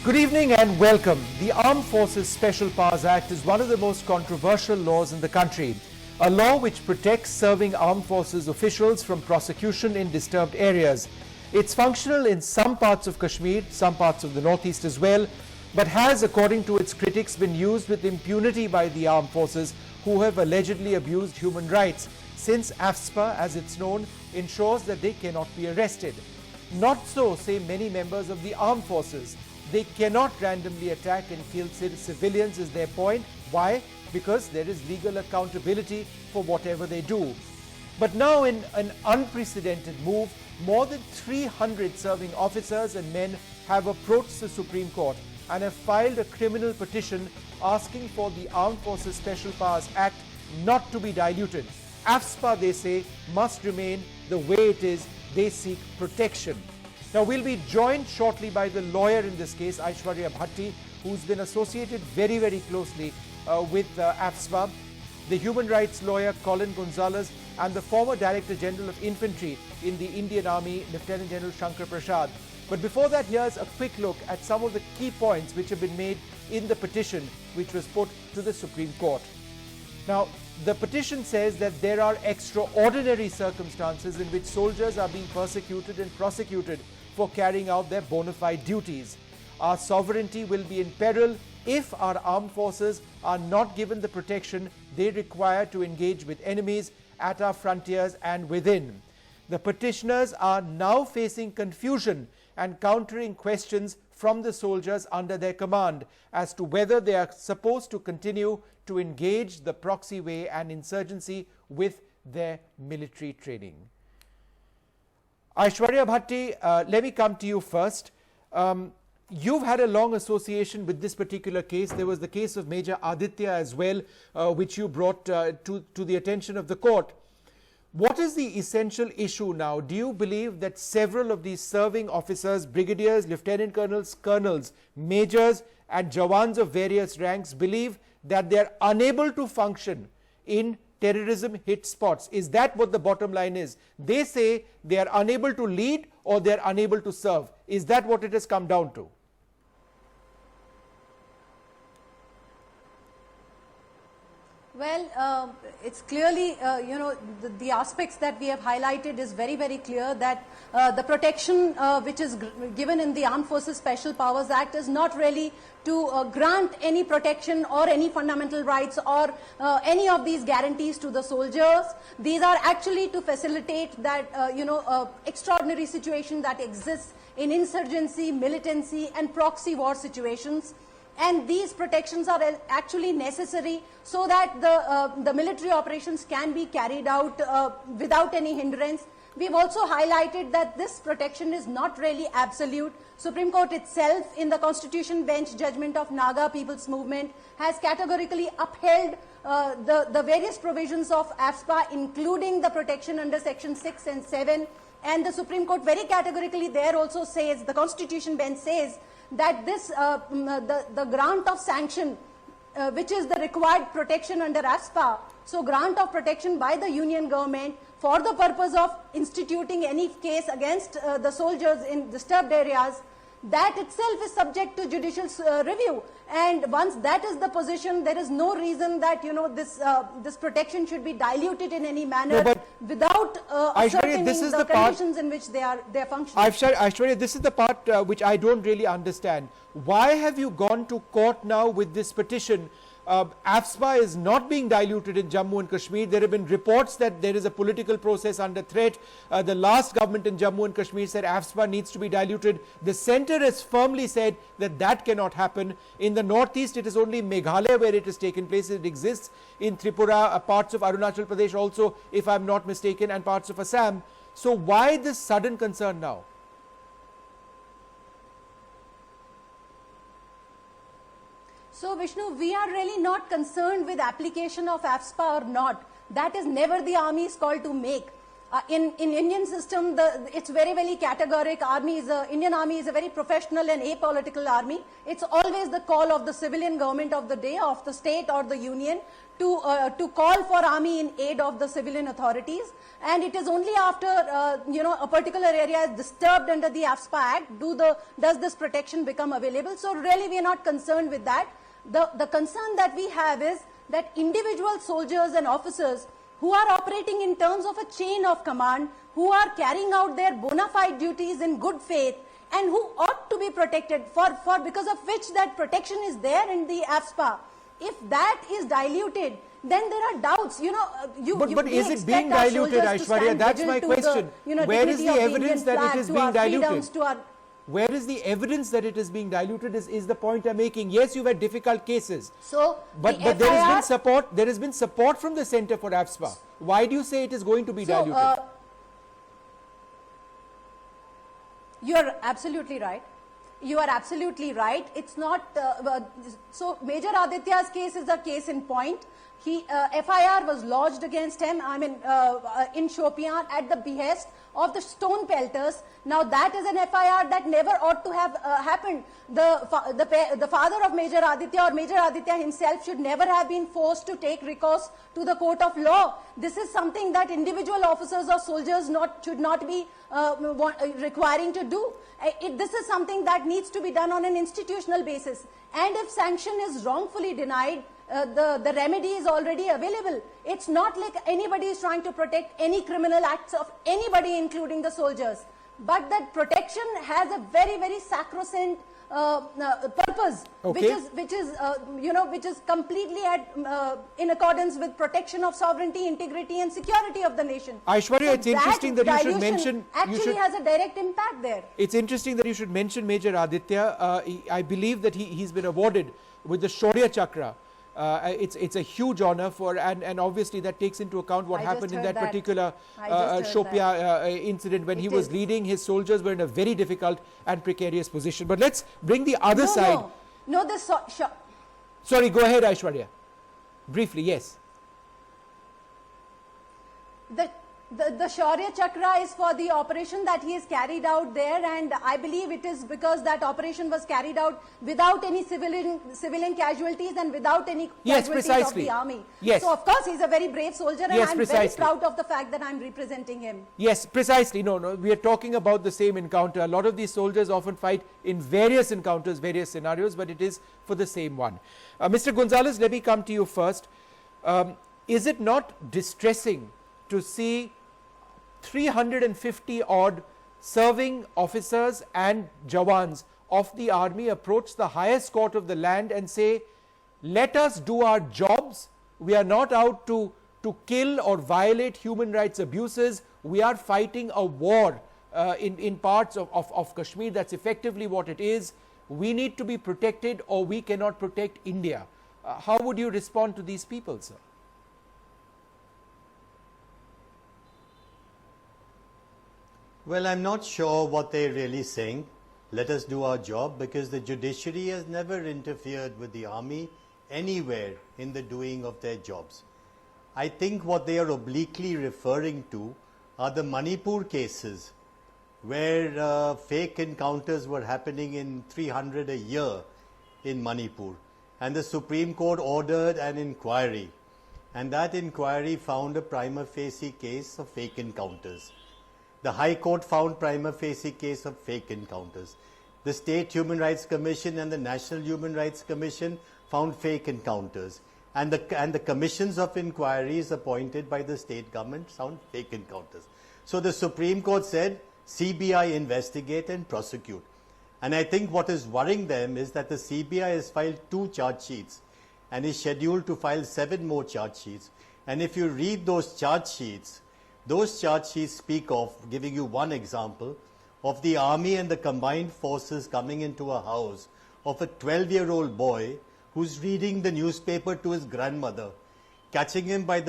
Good evening and welcome. The Armed Forces Special Powers Act is one of the most controversial laws in the country. A law which protects serving armed forces officials from prosecution in disturbed areas. It's functional in some parts of Kashmir, some parts of the northeast as well, but has, according to its critics, been used with impunity by the armed forces who have allegedly abused human rights, since AFSPA, as it's known, ensures that they cannot be arrested. Not so, say many members of the armed forces. They cannot randomly attack and kill civilians is their point. Why? Because there is legal accountability for whatever they do. But now, in an unprecedented move, more than 300 serving officers and men have approached the Supreme Court and have filed a criminal petition asking for the Armed Forces Special Powers Act not to be diluted. AFSPA, they say, must remain the way it is. They seek protection. Now, we'll be joined shortly by the lawyer in this case, Aishwarya Bhatti, who's been associated very, very closely with AFSPA, the human rights lawyer Colin Gonzalez, and the former Director General of Infantry in the Indian Army, Lieutenant General Shankar Prasad. But before that, here's a quick look at some of the key points which have been made in the petition which was put to the Supreme Court. Now, the petition says that there are extraordinary circumstances in which soldiers are being persecuted and prosecuted for carrying out their bona fide duties. Our sovereignty will be in peril if our armed forces are not given the protection they require to engage with enemies at our frontiers and within. The petitioners are now facing confusion and countering questions from the soldiers under their command as to whether they are supposed to continue to engage the proxy way and insurgency with their military training. Aishwarya Bhatti, let me come to you first. You've had a long association with this particular case. There was the case of Major Aditya as well, which you brought to the attention of the court. What is the essential issue now? Do you believe that several of these serving officers, brigadiers, lieutenant colonels, majors and jawans of various ranks believe that they are unable to function in terrorism hit spots? Is that what the bottom line is? They say they are unable to lead or they are unable to serve. Is that what it has come down to? Well, it's clearly, the aspects that we have highlighted is very, very clear that the protection which is given in the Armed Forces Special Powers Act is not really to grant any protection or any fundamental rights or any of these guarantees to the soldiers. These are actually to facilitate that, extraordinary situation that exists in insurgency, militancy and proxy war situations. And these protections are actually necessary so that the military operations can be carried out without any hindrance. We've also highlighted that this protection is not really absolute. Supreme Court itself, in the Constitution Bench judgment of Naga People's Movement, has categorically upheld the various provisions of AFSPA, including the protection under Section 6 and 7. And the Supreme Court very categorically there also says, the Constitution Bench says, that this the grant of sanction, which is the required protection under AFSPA, so grant of protection by the union government for the purpose of instituting any case against the soldiers in disturbed areas, that itself is subject to judicial review. And once that is the position, there is no reason that this protection should be diluted in any manner without ascertaining the conditions in which they are functioning. Aishwarya, this is the part which I don't really understand. Why have you gone to court now with this petition? AFSPA is not being diluted in Jammu and Kashmir. There have been reports that there is a political process under threat. The last government in Jammu and Kashmir said AFSPA needs to be diluted. The centre has firmly said that that cannot happen. In the northeast, it is only Meghalaya where it has taken place. It exists in Tripura, parts of Arunachal Pradesh also, if I'm not mistaken, and parts of Assam. So why this sudden concern now? So Vishnu, we are really not concerned with application of AFSPA or not. That is never the Army's call to make. in Indian system, it's very categoric. Indian army is a very professional and apolitical army. It's always the call of the civilian government of the day, of the state or the union, to call for army in aid of the civilian authorities. And it is only after a particular area is disturbed under the AFSPA Act does this protection become available. So really we are not concerned with that. The concern that we have is that individual soldiers and officers who are operating in terms of a chain of command, who are carrying out their bona fide duties in good faith, and who ought to be protected because of which that protection is there in the AFSPA. If that is diluted, then there are doubts. But is it being diluted, Aishwarya? That's my question. Where is the evidence that it is being diluted? Where is the evidence that it is being diluted is the point I'm making. Yes, you've had difficult cases. But there has been support from the Center for AFSPA. Why do you say it is going to be diluted? You're absolutely right. You are absolutely right. It's not, so Major Aditya's case is a case in point. FIR was lodged against him, in Shopian at the behest of the stone pelters. Now that is an FIR that never ought to have happened. The father of Major Aditya or Major Aditya himself should never have been forced to take recourse to the court of law. This is something that individual officers or soldiers should not be requiring to do. This is something that needs to be done on an institutional basis. And if sanction is wrongfully denied, the remedy is already available. It's not like anybody is trying to protect any criminal acts of anybody, including the soldiers. But that protection has a very sacrosanct purpose, okay, which is completely in accordance with protection of sovereignty, integrity, and security of the nation. Aishwarya, it's interesting that you should mention. Actually, has a direct impact there. It's interesting that you should mention Major Aditya. I believe that he's been awarded with the Shaurya Chakra. It's a huge honor and obviously that takes into account what happened in that particular Shopia incident when he was leading. His soldiers were in a very difficult and precarious position. But let's bring the other side. Sorry, go ahead, Aishwarya. Briefly, yes. The Shaurya Chakra is for the operation that he has carried out there, and I believe it is because that operation was carried out without any civilian casualties and without any casualties of the army. Yes. So of course he's a very brave soldier, and I'm very proud of the fact that I'm representing him. Yes, precisely. No, we are talking about the same encounter. A lot of these soldiers often fight in various encounters, various scenarios, but it is for the same one. Mr. Gonzalez, let me come to you first. Is it not distressing to see 350 odd serving officers and Jawans of the army approach the highest court of the land and say, let us do our jobs. We are not out to kill or violate human rights abuses. We are fighting a war in parts of Kashmir. That's effectively what it is. We need to be protected or we cannot protect India. How would you respond to these people, sir? Well, I'm not sure what they're really saying. Let us do our job, because the judiciary has never interfered with the army anywhere in the doing of their jobs. I think what they are obliquely referring to are the Manipur cases where fake encounters were happening in 300 a year in Manipur. And the Supreme Court ordered an inquiry. And that inquiry found a prima facie case of fake encounters. The High Court found prima facie case of fake encounters. The State Human Rights Commission and the National Human Rights Commission found fake encounters. And the commissions of inquiries appointed by the state government found fake encounters. So the Supreme Court said, CBI investigate and prosecute. And I think what is worrying them is that the CBI has filed 2 charge sheets and is scheduled to file 7 more charge sheets. And if you read those charge sheets speak of, giving you one example, of the army and the combined forces coming into a house of a 12-year-old boy who's reading the newspaper to his grandmother, catching him by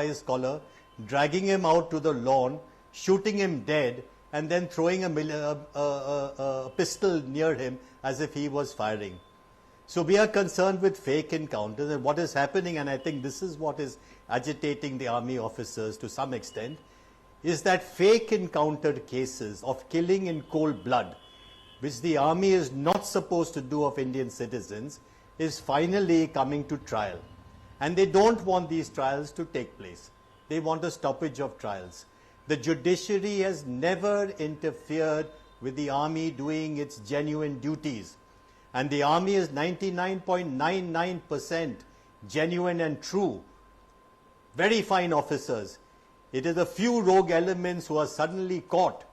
his collar, dragging him out to the lawn, shooting him dead, and then throwing a pistol near him as if he was firing. So we are concerned with fake encounters, and what is happening, and I think this is what is agitating the army officers to some extent, is that fake encounter cases of killing in cold blood, which the army is not supposed to do of Indian citizens, is finally coming to trial. And they don't want these trials to take place. They want a stoppage of trials. The judiciary has never interfered with the army doing its genuine duties. And the army is 99.99% genuine and true. Very fine officers. It is a few rogue elements who are suddenly caught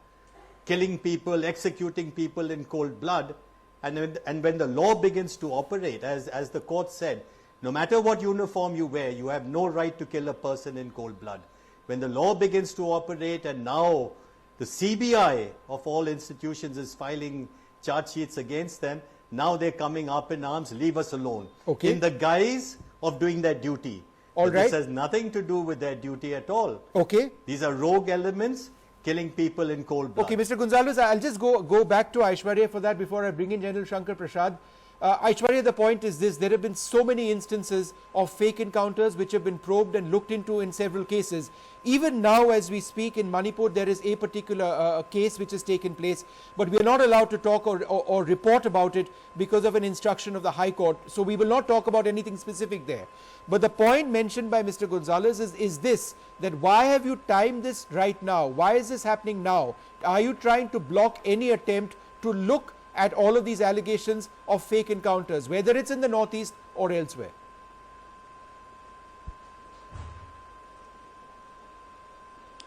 killing people, executing people in cold blood. And when the law begins to operate, as the court said, no matter what uniform you wear, you have no right to kill a person in cold blood. When the law begins to operate, and now the CBI of all institutions is filing charge sheets against them, now they're coming up in arms, leave us alone. Okay. In the guise of doing their duty. All But right. This has nothing to do with their duty at all. Okay. These are rogue elements killing people in cold blood. Okay, Mr. Gonzalez, I'll just go back to Aishwarya for that before I bring in General Shankar Prasad. Aishwarya, the point is this: there have been so many instances of fake encounters which have been probed and looked into in several cases. Even now, as we speak, in Manipur, there is a particular case which has taken place, but we are not allowed to talk or report about it because of an instruction of the High Court. So we will not talk about anything specific there. But the point mentioned by Mr. Gonzalez is this, that why have you timed this right now? Why is this happening now? Are you trying to block any attempt to look at all of these allegations of fake encounters, whether it's in the Northeast or elsewhere?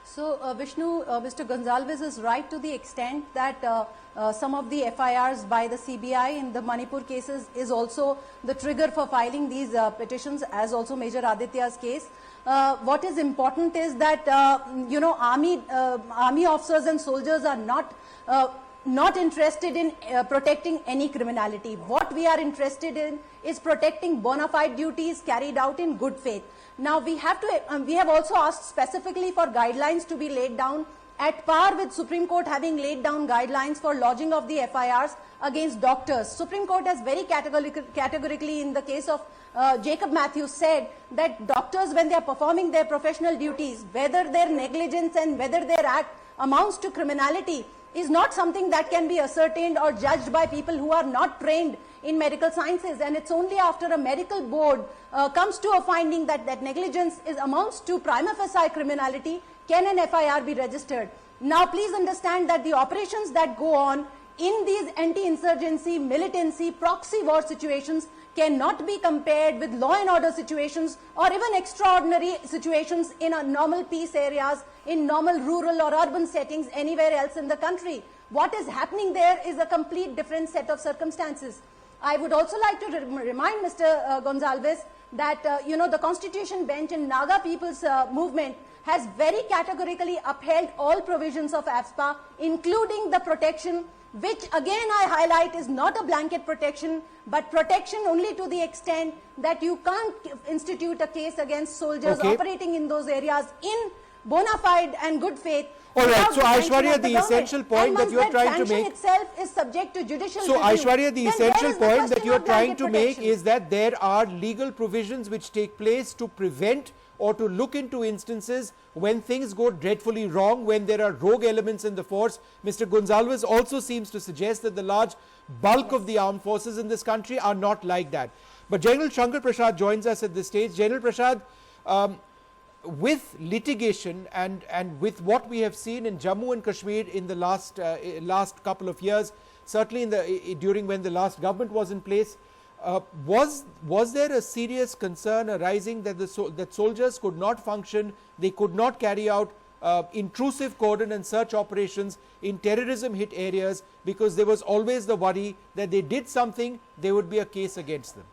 So, Vishnu, Mr. Gonzalez is right to the extent that some of the FIRs by the CBI in the Manipur cases is also the trigger for filing these petitions, as also Major Aditya's case. What is important is that, army officers and soldiers are not interested in protecting any criminality. What we are interested in is protecting bona fide duties carried out in good faith. Now we have also asked specifically for guidelines to be laid down at par with Supreme Court having laid down guidelines for lodging of the FIRs against doctors. Supreme Court has very categorically in the case of Jacob Matthews said that doctors, when they are performing their professional duties, whether their negligence and whether their act amounts to criminality is not something that can be ascertained or judged by people who are not trained in medical sciences, and it's only after a medical board comes to a finding that negligence amounts to prima facie criminality can an FIR be registered. Now please understand that the operations that go on in these anti-insurgency, militancy, proxy war situations cannot be compared with law and order situations or even extraordinary situations in a normal peace areas, in normal rural or urban settings anywhere else in the country. What is happening there is a complete different set of circumstances. I would also like to remind Mr. Gonzalez that, the Constitution Bench in Naga People's Movement has very categorically upheld all provisions of AFSPA, including the protection, which again I highlight is not a blanket protection, but protection only to the extent that you can't institute a case against soldiers operating in those areas in bona fide and good faith. All right, so Aishwarya, the essential point that you are trying to make itself is subject to judicial So review. Aishwarya, the essential point that you are trying to make protection? is that there are legal provisions which take place to prevent or to look into instances when things go dreadfully wrong, when there are rogue elements in the force. Mr. Gonzalez also seems to suggest that the large bulk of the armed forces in this country are not like that. But General Shankar Prasad joins us at this stage. General Prasad, with litigation and with what we have seen in Jammu and Kashmir in the last couple of years, certainly during when the last government was in place, was there a serious concern arising that that soldiers could not function, they could not carry out intrusive cordon and search operations in terrorism hit areas because there was always the worry that they did something, there would be a case against them?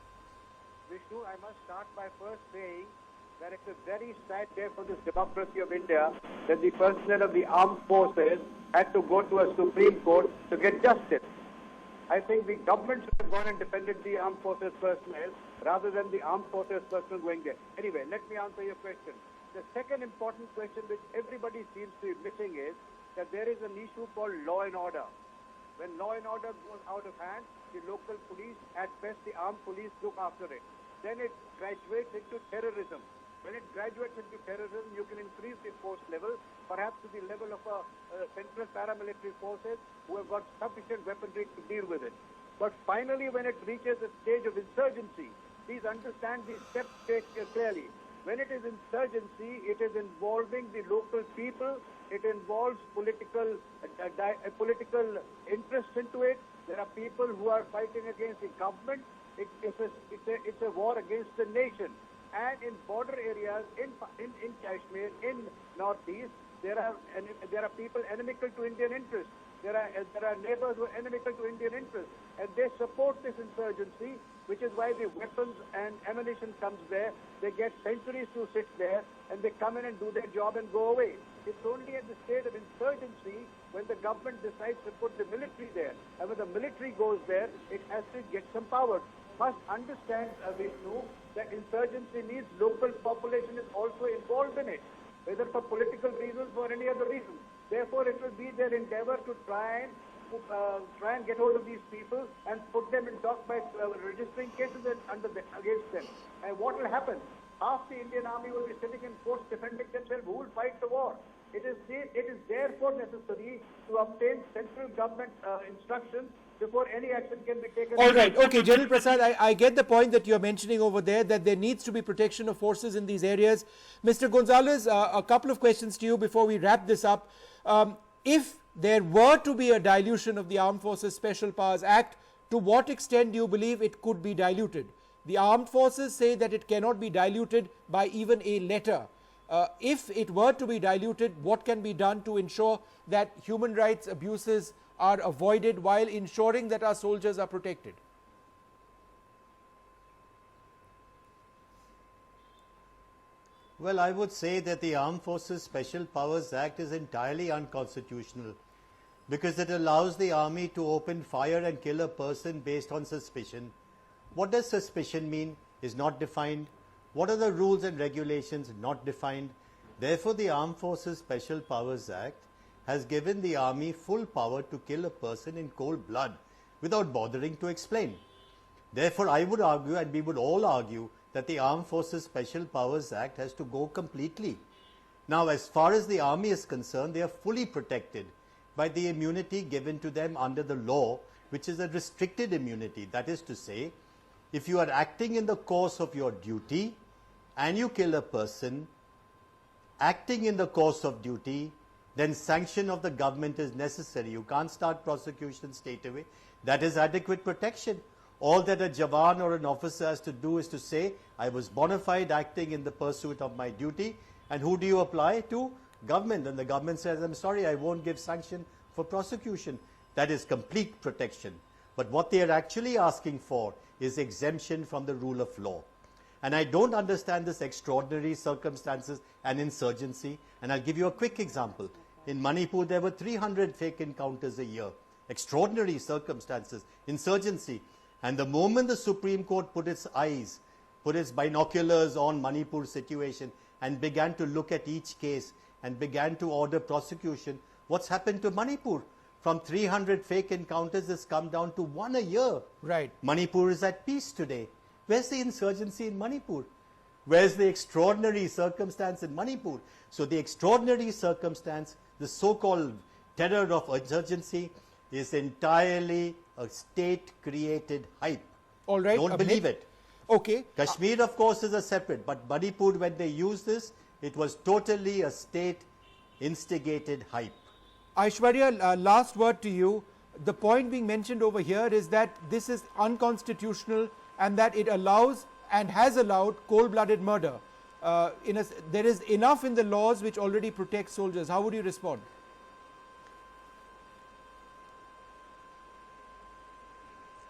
Vishnu, I must start by first saying that it's a very sad day for this democracy of India that the personnel of the armed forces had to go to a Supreme Court to get justice. I think the government should have gone and defended the armed forces personnel rather than the armed forces personnel going there. Anyway, let me answer your question. The second important question which everybody seems to be missing is that there is an issue called law and order. When law and order goes out of hand, the local police, at best the armed police, look after it. Then it graduates into terrorism. When it graduates into terrorism, you can increase the force level, perhaps to the level of central paramilitary forces who have got sufficient weaponry to deal with it. But finally, when it reaches a stage of insurgency, please understand these steps clearly. When it is insurgency, it is involving the local people. It involves political interest into it. There are people who are fighting against the government. It's a war against the nation. And in border areas, in Kashmir, in Northeast, there are people inimical to Indian interests. There are neighbors who are inimical to Indian interests, and they support this insurgency, which is why the weapons and ammunition comes there. They get centuries to sit there, and they come in and do their job and go away. It's only at the state of insurgency when the government decides to put the military there. And when the military goes there, it has to get some power. Must understand, Vishnu, that insurgency means local population is also involved in it, whether for political reasons or any other reason. Therefore, it will be their endeavor to try and get hold of these people and put them in dock by registering cases against them. And what will happen? Half the Indian army will be sitting in forts defending themselves. Who will fight the war? It is therefore necessary to obtain central government instructions before any action can be taken. All right. Okay, General Prasad, I get the point that you're mentioning over there, that there needs to be protection of forces in these areas. Mr. Gonzalez, a couple of questions to you before we wrap this up. If there were to be a dilution of the Armed Forces Special Powers Act, to what extent do you believe it could be diluted? The armed forces say that it cannot be diluted by even a letter. If it were to be diluted, what can be done to ensure that human rights abuses are avoided while ensuring that our soldiers are protected? Well, I would say that the Armed Forces Special Powers Act is entirely unconstitutional because it allows the army to open fire and kill a person based on suspicion. What does suspicion mean is not defined. What are the rules and regulations? Not defined. Therefore, the Armed Forces Special Powers Act has given the army full power to kill a person in cold blood without bothering to explain. Therefore, I would argue, and we would all argue, that the Armed Forces Special Powers Act has to go completely. Now, as far as the army is concerned, they are fully protected by the immunity given to them under the law, which is a restricted immunity. That is to say, if you are acting in the course of your duty and you kill a person, acting in the course of duty, then sanction of the government is necessary. You can't start prosecution straight away. That is adequate protection. All that a Jawan or an officer has to do is to say, I was bona fide acting in the pursuit of my duty. And who do you apply to? Government. And the government says, I'm sorry, I won't give sanction for prosecution. That is complete protection. But what they are actually asking for is exemption from the rule of law. And I don't understand this extraordinary circumstances and insurgency. And I'll give you a quick example. In Manipur, there were 300 fake encounters a year. Extraordinary circumstances, insurgency. And the moment the Supreme Court put its binoculars on Manipur situation and began to look at each case and began to order prosecution, what's happened to Manipur? From 300 fake encounters, it's come down to 1 a year. Right. Manipur is at peace today. Where's the insurgency in Manipur? Where's the extraordinary circumstance in Manipur? So the extraordinary circumstance, the so-called terror of insurgency, is entirely a state-created hype. All right. Don't believe it. Okay. Kashmir, of course, is a separate, but Manipur, when they used this, it was totally a state-instigated hype. Aishwarya, last word to you. The point being mentioned over here is that this is unconstitutional and that it allows and has allowed cold-blooded murder. There is enough in the laws which already protect soldiers. How would you respond?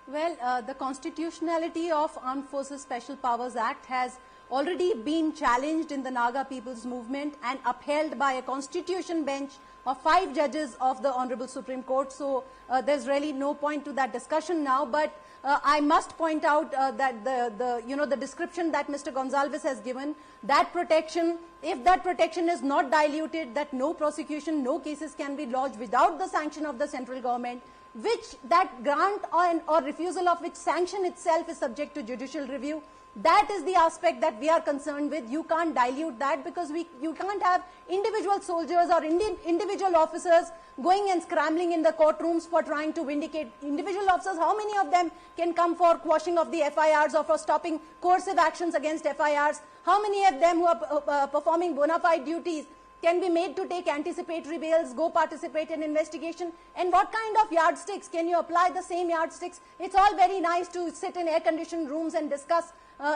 Well, the constitutionality of Armed Forces Special Powers Act has already been challenged in the Naga People's Movement and upheld by a constitution bench of 5 judges of the Honorable Supreme Court. So there's really no point to that discussion now. But I must point out that the description that Mr. Gonzalez has given, that protection, if that protection is not diluted, that no prosecution, no cases can be lodged without the sanction of the central government, which that grant or refusal of which sanction itself is subject to judicial review. That is the aspect that we are concerned with. You can't dilute that, because you can't have individual soldiers or individual officers going and scrambling in the courtrooms for trying to vindicate individual officers. How many of them can come for quashing of the FIRs or for stopping coercive actions against FIRs? How many of them who are performing bona fide duties can be made to take anticipatory bails, go participate in investigation? And what kind of yardsticks? Can you apply the same yardsticks? It's all very nice to sit in air-conditioned rooms and discuss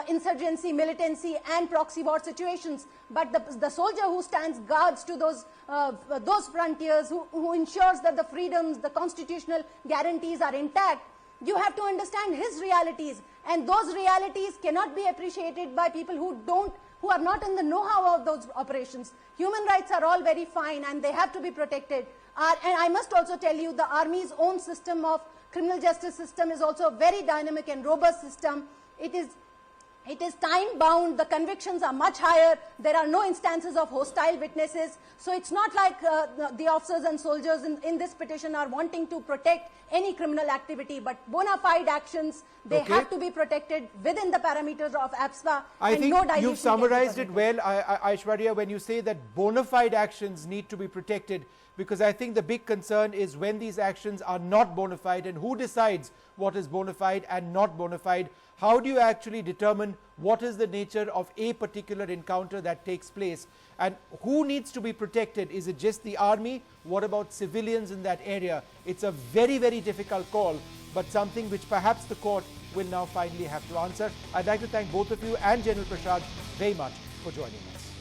insurgency, militancy and proxy war situations. But the soldier who stands guards to those frontiers, who ensures that the freedoms, the constitutional guarantees are intact, you have to understand his realities. And those realities cannot be appreciated by people who are not in the know-how of those operations. Human rights are all very fine and they have to be protected. And I must also tell you, the Army's own system of criminal justice system is also a very dynamic and robust system. It is time-bound, the convictions are much higher, there are no instances of hostile witnesses. So it's not like the officers and soldiers in this petition are wanting to protect any criminal activity, but bona fide actions, they have to be protected within the parameters of AFSPA. I think no dilution you've summarized can it be permitted. well, Aishwarya, when you say that bona fide actions need to be protected, because I think the big concern is when these actions are not bona fide, and who decides what is bona fide and not bona fide. How do you actually determine what is the nature of a particular encounter that takes place, and who needs to be protected? Is it just the army? What about civilians in that area? It's a very, very difficult call, but something which perhaps the court will now finally have to answer. I'd like to thank both of you and General Prasad very much for joining us.